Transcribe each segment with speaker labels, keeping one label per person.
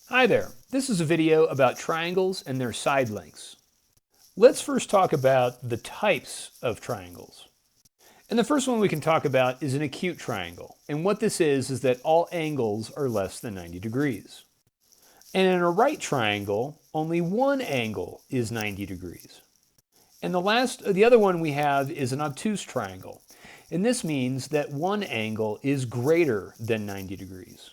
Speaker 1: Hi there, this is a video about triangles and their side lengths. Let's first talk about the types of triangles. And the first one we can talk about is an acute triangle. And what this is that all angles are less than 90 degrees. And in a right triangle, only one angle is 90 degrees. And the other one we have is an obtuse triangle. And this means that one angle is greater than 90 degrees.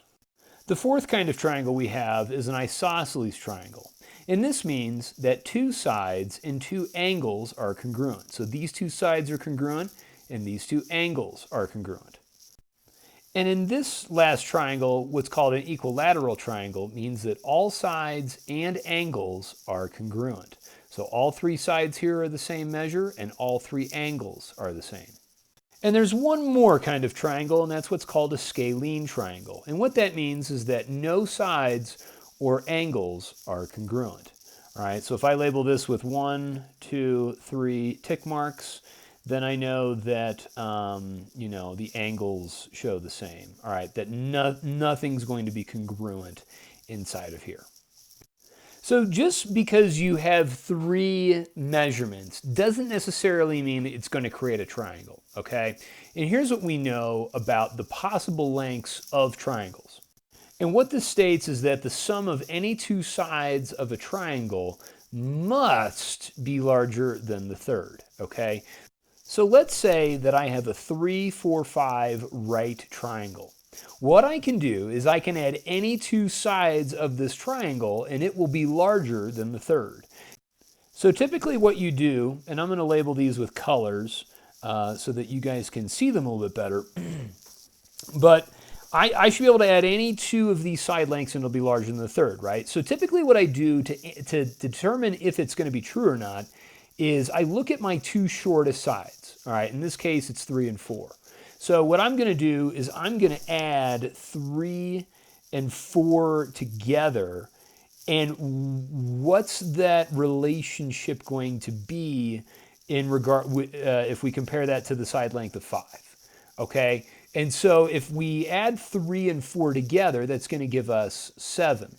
Speaker 1: The fourth kind of triangle we have is an isosceles triangle. And this means that two sides and two angles are congruent. So these two sides are congruent and these two angles are congruent. And in this last triangle, what's called an equilateral triangle means that all sides and angles are congruent. So all three sides here are the same measure and all three angles are the same. And there's one more kind of triangle, and that's what's called a scalene triangle. And what that means is that no sides or angles are congruent. All right, so if I label this with 1, 2, 3 tick marks, then I know that the angles show the same. All right, that nothing's going to be congruent inside of here. So just because you have three measurements doesn't necessarily mean that it's going to create a triangle, okay? And here's what we know about the possible lengths of triangles. And what this states is that the sum of any two sides of a triangle must be larger than the third, okay? So let's say that I have a 3, 4, 5 right triangle. What I can do is I can add any two sides of this triangle and it will be larger than the third. So typically what you do, and I'm going to label these with colors so that you guys can see them a little bit better, but I should be able to add any two of these side lengths and it'll be larger than the third, right? So typically what I do to determine if it's going to be true or not is I look at my two shortest sides, all right? In this case, it's 3 and 4. So what I'm going to do is I'm going to add 3 and 4 together. And what's that relationship going to be in regard if we compare that to the side length of 5? Okay, and so if we add 3 and 4 together, that's going to give us 7.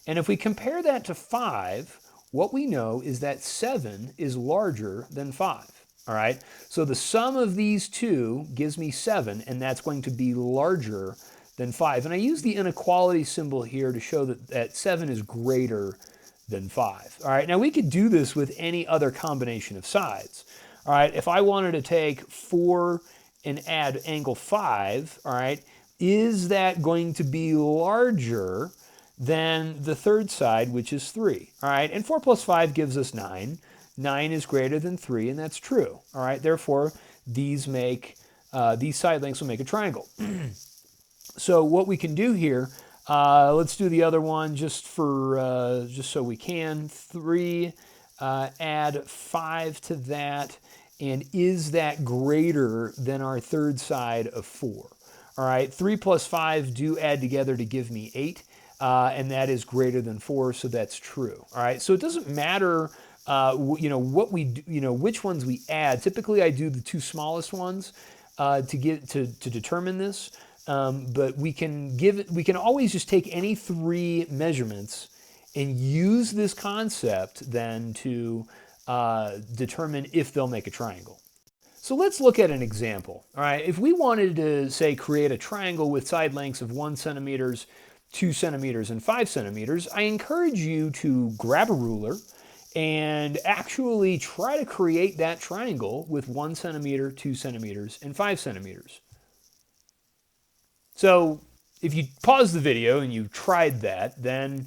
Speaker 1: And if we compare that to 5, what we know is that 7 is larger than 5. All right, so the sum of these two gives me 7, and that's going to be larger than 5. And I use the inequality symbol here to show that 7 is greater than 5. All right, now we could do this with any other combination of sides. All right, if I wanted to take 4 and add angle 5, all right, is that going to be larger than the third side, which is 3? All right, and 4 plus 5 gives us 9. 9 is greater than 3, and that's true. All right, therefore, these side lengths will make a triangle. So what we can do here, let's do the other one just so we can. 3, add 5 to that, and is that greater than our third side of 4? All right, 3 plus 5 do add together to give me 8, and that is greater than 4, so that's true. All right, so it doesn't matter what we do, which ones we add. Typically I do the two smallest ones to determine this, but we can always just take any three measurements and use this concept then to determine if they'll make a triangle. So let's look at an example. All right, if we wanted to say create a triangle with side lengths of 1 centimeters, 2 centimeters, and 5 centimeters, I encourage you to grab a ruler and actually try to create that triangle with 1 centimeter, 2 centimeters, and 5 centimeters. So if you pause the video and you tried that, then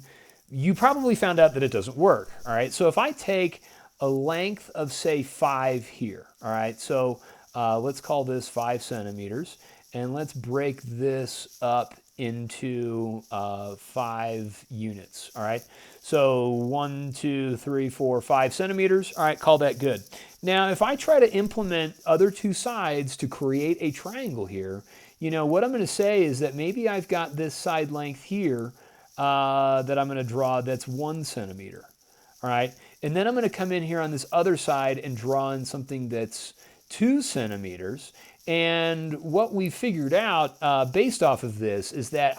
Speaker 1: you probably found out that it doesn't work. All right, so if I take a length of say 5 here, all right, so let's call this 5 centimeters, and let's break this up into 5 units. All right, so 1, 2, 3, 4, 5 centimeters. All right, call that good. Now if I try to implement other two sides to create a triangle here, what I'm going to say is that maybe I've got this side length here that I'm going to draw that's 1 centimeter. All right, and then I'm going to come in here on this other side and draw in something that's 2 centimeters. And what we figured out based off of this is that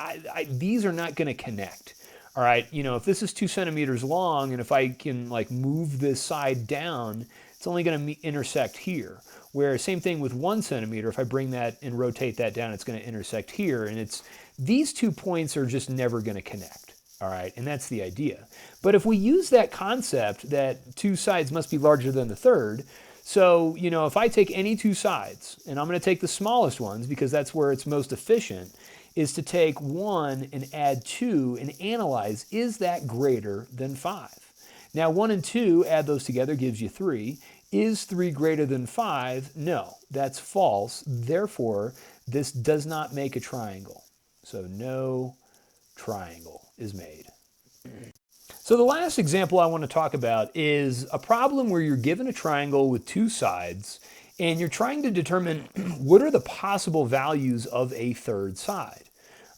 Speaker 1: these are not going to connect. All right, you know, if this is 2 centimeters long, and if I can like move this side down, it's only going to intersect here. Where same thing with 1 centimeter, if I bring that and rotate that down, it's going to intersect here. And it's these 2 points are just never going to connect. All right, and that's the idea. But if we use that concept that 2 sides must be larger than the third, so, you know, if I take any 2 sides, and I'm going to take the smallest ones because that's where it's most efficient, is to take 1 and add 2 and analyze, is that greater than 5? Now 1 and 2, add those together, gives you 3. Is 3 greater than 5? No, that's false. Therefore, this does not make a triangle. So no triangle is made. So the last example I want to talk about is a problem where you're given a triangle with 2 sides and you're trying to determine what are the possible values of a third side.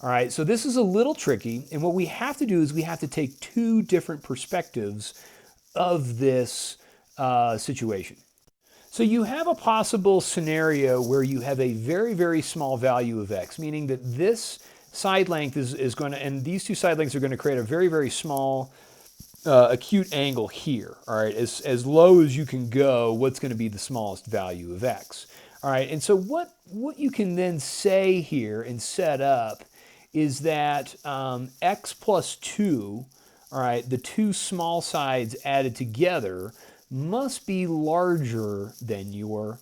Speaker 1: All right, so this is a little tricky, and what we have to do is we have to take 2 different perspectives of this situation. So you have a possible scenario where you have a very, very small value of x, meaning that this side length is going to, and these 2 side lengths are going to create a very, very small acute angle here. All right, as low as you can go, what's going to be the smallest value of x? All right, and so what you can then say here and set up is that x plus 2, all right, the 2 small sides added together must be larger than your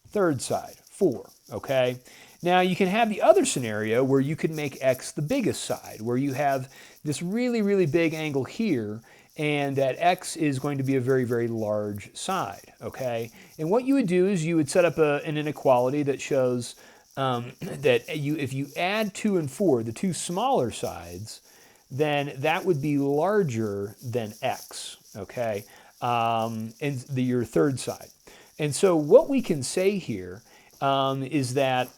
Speaker 1: third side, 4, okay? Now you can have the other scenario where you could make x the biggest side, where you have this really, really big angle here, and that x is going to be a very, very large side, okay? And what you would do is you would set up an inequality that shows that if you add 2 and 4, the 2 smaller sides, then that would be larger than x, okay? And your third side. And so what we can say here is that,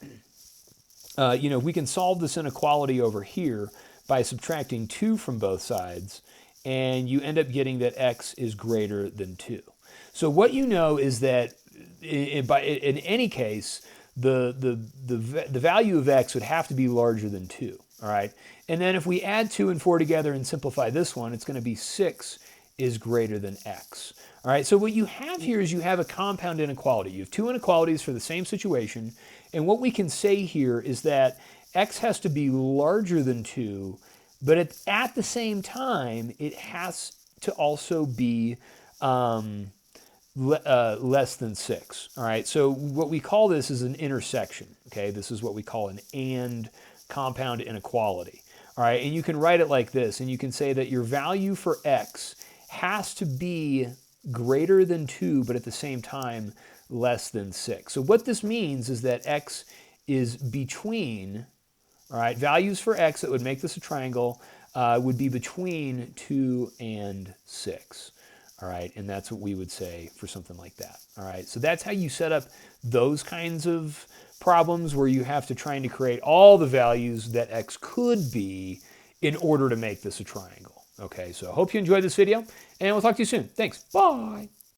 Speaker 1: you know, we can solve this inequality over here by subtracting 2 from both sides, and you end up getting that x is greater than 2. So what you know is that in any case, the value of x would have to be larger than 2, all right? And then if we add 2 and 4 together and simplify this one, it's going to be 6 is greater than x. All right, so what you have here is you have a compound inequality. You have 2 inequalities for the same situation, and what we can say here is that x has to be larger than 2, but at the same time, it has to also be less than 6. All right, so what we call this is an intersection. Okay, this is what we call an and compound inequality. All right, and you can write it like this, and you can say that your value for x has to be greater than 2, but at the same time less than 6. So what this means is that x is between, all right, values for x that would make this a triangle would be between 2 and 6. All right, and that's what we would say for something like that. All right, so that's how you set up those kinds of problems where you have to try to create all the values that x could be in order to make this a triangle. Okay, so I hope you enjoyed this video, and we'll talk to you soon. Thanks. Bye.